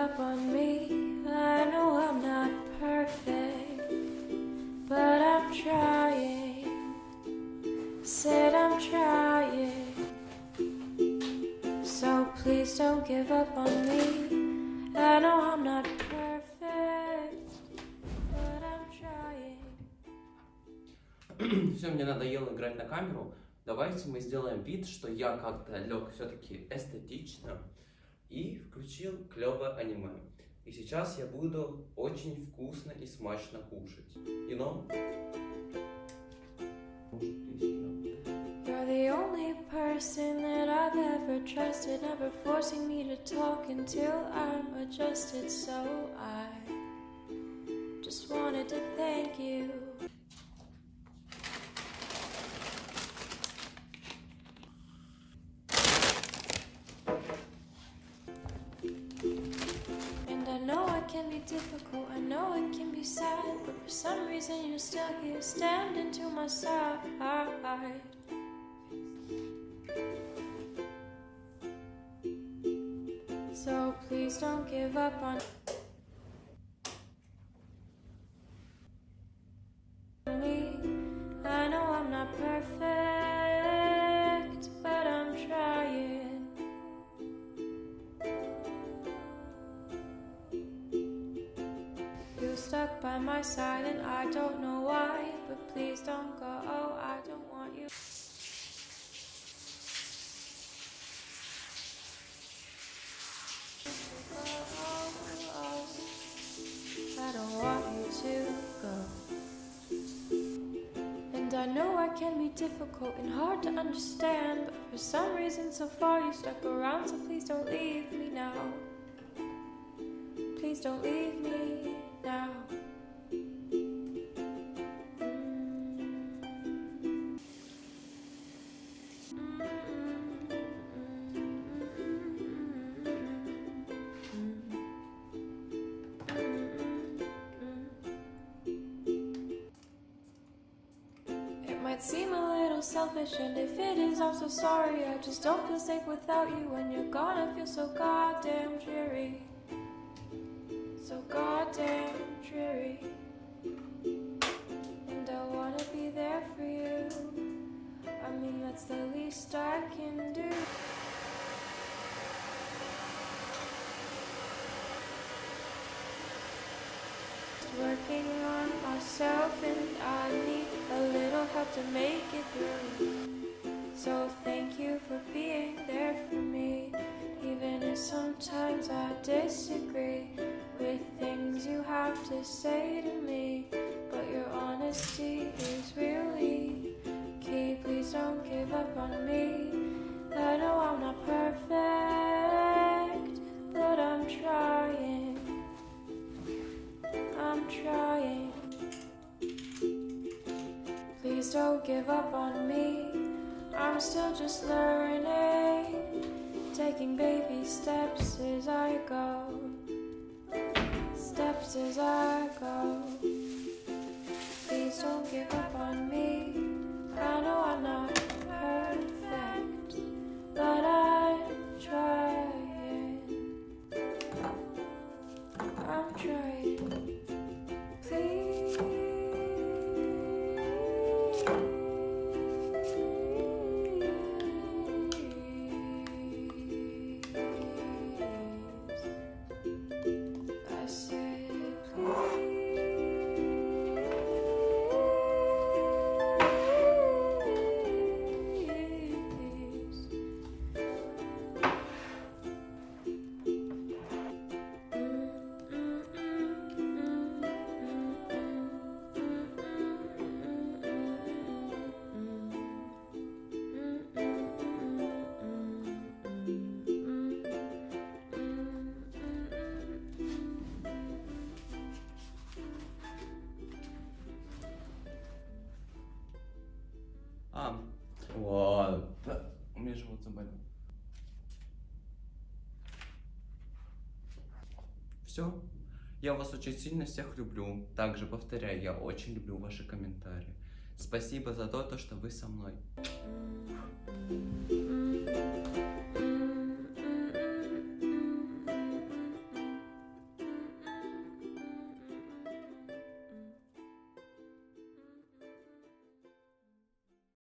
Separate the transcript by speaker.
Speaker 1: up on me. I know I'm not perfect, but I'm trying. Said I'm trying. So please don't give up on me. I know I'm not perfect, but I'm trying.
Speaker 2: Все, мне надоело играть на камеру. Давайте мы сделаем вид, что я как-то лег все-таки эстетично и включил клевое аниме. И сейчас я буду очень вкусно и смачно кушать. You know?
Speaker 1: You're the only person that I've ever trusted, never forcing me to talk until I'm adjusted. So I just wanted to thank you. And I know it can be difficult, I know it can be sad, but for some reason you're still here standing to my side. So please don't give up on me. I know I'm not perfect, but I'm trying. You're stuck by my side and I don't know why, but please don't go. I don't want you. I don't want you to go. And I know I can be difficult and hard to understand, but for some reason so far you stuck around, so please don't leave me now. Please don't leave me now. Might seem a little selfish, and if it is, I'm so sorry. I just don't feel safe without you. When you're gone, I feel so goddamn dreary. So goddamn dreary. And I wanna be there for you. I mean, that's the least I can do. Working on myself, and I need a little help to make it through. So thank you for being there for me, even if sometimes I disagree with things you have to say to me. But your honesty is really key. Please don't give up on me. I know I'm not perfect, but I'm trying. I'm trying. Please don't give up on me. I'm still just learning, taking baby steps as I go. Steps as I go. Please don't give up on me. I know I'm not perfect, but I'm trying. I'm trying. Please. I said please.
Speaker 2: Вот. У меня живот заболел. Все. Я вас очень сильно всех люблю. Также повторяю, я очень люблю ваши комментарии. Спасибо за то, что вы со мной.